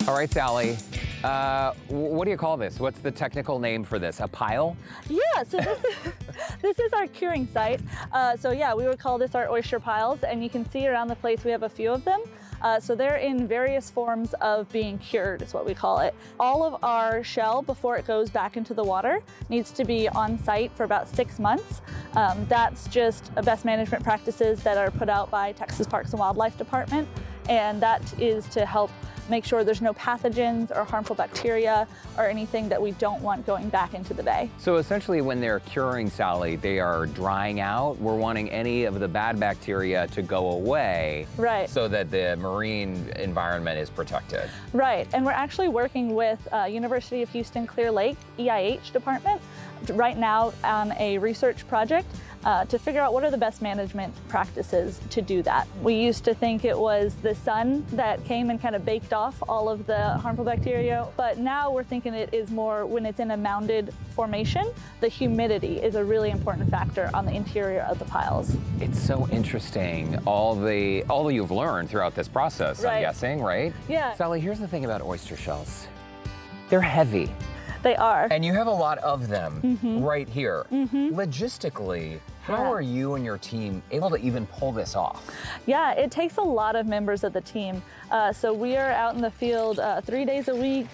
All right, Sally, what do you call this? What's the technical name for this? A pile? Yeah, so this is our curing site. So yeah, we would call this our oyster piles, and you can see around the place we have a few of them. So they're in various forms of being cured, is what we call it. All of our shell, before it goes back into the water, needs to be on site for about 6 months. That's just best management practices that are put out by Texas Parks and Wildlife Department, and that is to help make sure there's no pathogens or harmful bacteria or anything that we don't want going back into the bay. So essentially when they're curing, Sally, they are drying out. We're wanting any of the bad bacteria to go away. Right. So that the marine environment is protected. Right, and we're actually working with University of Houston Clear Lake, EIH department, right now on a research project to figure out what are the best management practices to do that. We used to think it was the sun that came and kind of baked off all of the harmful bacteria, but now we're thinking it is more when it's in a mounded formation, the humidity is a really important factor on the interior of the piles. It's so interesting, all you've learned throughout this process, Right. I'm guessing, right? Yeah. Sally, here's the thing about oyster shells. They're heavy. They are. And you have a lot of them right here. Logistically, how Yeah. are you and your team able to even pull this off? Yeah, it takes a lot of members of the team. So we are out in the field 3 days a week,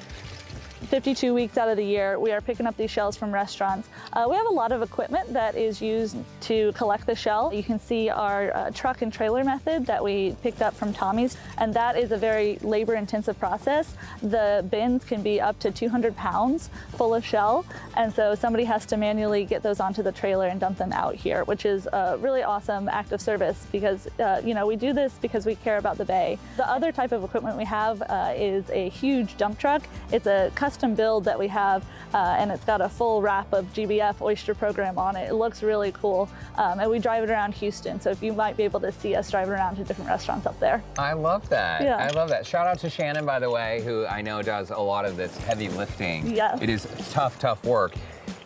52 weeks out of the year. We are picking up these shells from restaurants. We have a lot of equipment that is used to collect the shell. You can see our truck and trailer method that we picked up from Tommy's, and that is a very labor-intensive process. The bins can be up to 200 pounds full of shell, and so somebody has to manually get those onto the trailer and dump them out here, which is a really awesome act of service because you know, we do this because we care about the bay. The other type of equipment we have is a huge dump truck. It's a custom build that we have, and it's got a full wrap of GBF Oyster program on it. It looks really cool, and we drive it around Houston, so if you might be able to see us driving around to different restaurants up there. I love that. Yeah. I love that. Shout out to Shannon, by the way, who I know does a lot of this heavy lifting. Yes. It is tough work.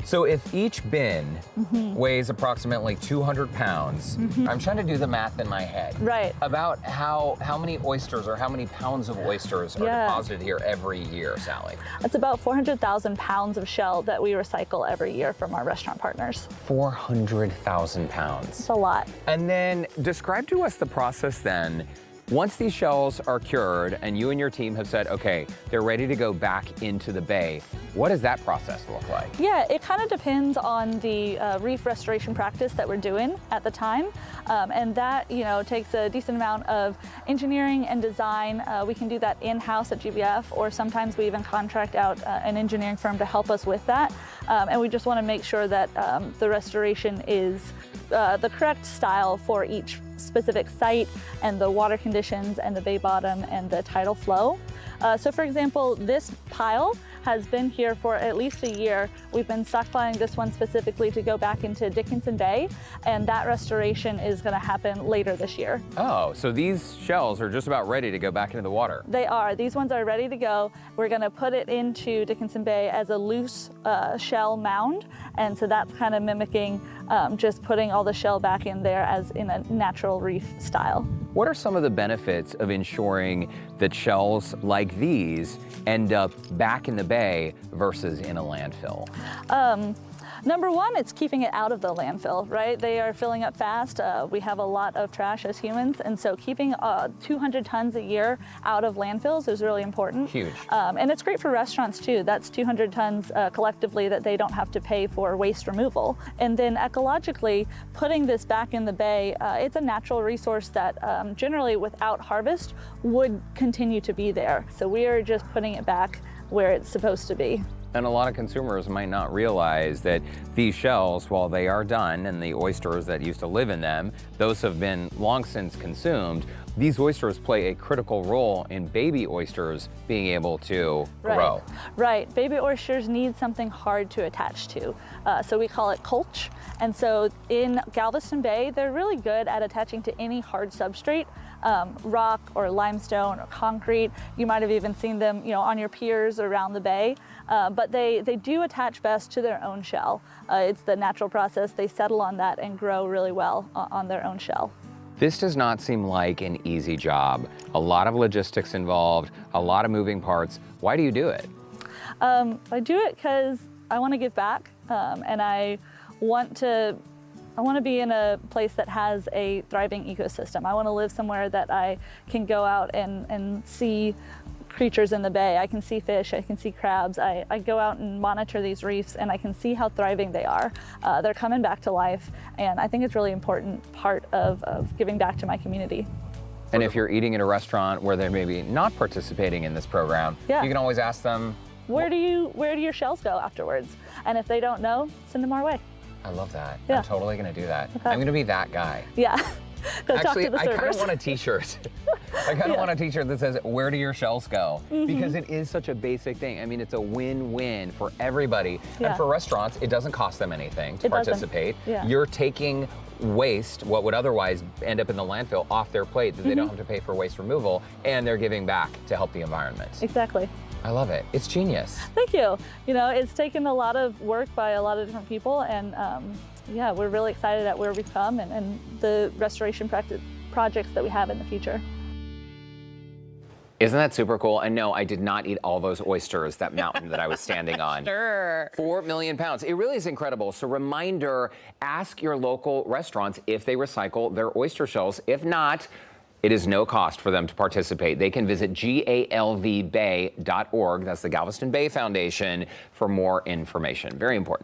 So if each bin weighs approximately 200 pounds, I'm trying to do the math in my head. Right. About how many oysters or how many pounds of oysters are Yeah. deposited here every year, Sally? It's about 400,000 pounds of shell that we recycle every year from our restaurant partners. 400,000 pounds. It's a lot. And then describe to us the process then. Once these shells are cured and you and your team have said, okay, they're ready to go back into the bay, what does that process look like? Yeah, it kind of depends on the reef restoration practice that we're doing at the time. And that, you know, takes a decent amount of engineering and design. We can do that in-house at GBF, or sometimes we even contract out an engineering firm to help us with that. And we just want to make sure that the restoration is the correct style for each specific site and the water conditions and the bay bottom and the tidal flow. So for example, this pile has been here for at least a year. We've been stockpiling this one specifically to go back into Dickinson Bay, and that restoration is going to happen later this year. Oh, so these shells are just about ready to go back into the water. They are. These ones are ready to go. We're going to put it into Dickinson Bay as a loose shell mound, and so that's kind of mimicking just putting all the shell back in there as in a natural reef style. What are some of the benefits of ensuring that shells like these end up back in the bay versus in a landfill? Number one, it's keeping it out of the landfill, right? They are filling up fast. We have a lot of trash as humans, and so keeping 200 tons a year out of landfills is really important. Huge. And it's great for restaurants too. That's 200 tons collectively that they don't have to pay for waste removal. And then ecologically, putting this back in the bay, it's a natural resource that generally without harvest would continue to be there. So we are just putting it back where it's supposed to be. And a lot of consumers might not realize that these shells, while they are done, and the oysters that used to live in them, those have been long since consumed. These oysters play a critical role in baby oysters being able to grow. Right. Baby oysters need something hard to attach to. So we call it culch. And so in Galveston Bay, they're really good at attaching to any hard substrate. Rock or limestone or concrete. You might have even seen them, you know, on your piers around the bay. But they do attach best to their own shell. It's the natural process. They settle on that and grow really well on their own shell. This does not seem like an easy job. A lot of logistics involved, a lot of moving parts. Why do you do it? I do it because I want to give back, and I want to be in a place that has a thriving ecosystem. I want to live somewhere that I can go out and see creatures in the bay. I can see fish, I can see crabs. I go out and monitor these reefs and I can see how thriving they are. They're coming back to life, and I think it's a really important part of giving back to my community. And if you're eating at a restaurant where they're maybe not participating in this program, you can always ask them, where do your shells go afterwards? And if they don't know, send them our way. I love that. Yeah. I'm totally gonna do that. Okay. I'm gonna be that guy. Yeah. Go talk Actually, to the I kind servers. of want a t-shirt. I kind of want a t-shirt that says, where do your shells go? Because it is such a basic thing. I mean, it's a win-win for everybody. And for restaurants, it doesn't cost them anything to participate. You're taking waste, what would otherwise end up in the landfill, off their plate that they don't have to pay for waste removal, and they're giving back to help the environment. Exactly. I love it. It's genius. Thank you. You know, it's taken a lot of work by a lot of different people, and yeah, we're really excited at where we've come and the restoration projects that we have in the future. Isn't that super cool? And no, I did not eat all those oysters, that mountain that I was standing on. Sure. 4 million pounds. It really is incredible. So reminder, ask your local restaurants if they recycle their oyster shells. If not, it is no cost for them to participate. They can visit galvbay.org, that's the Galveston Bay Foundation, for more information. Very important.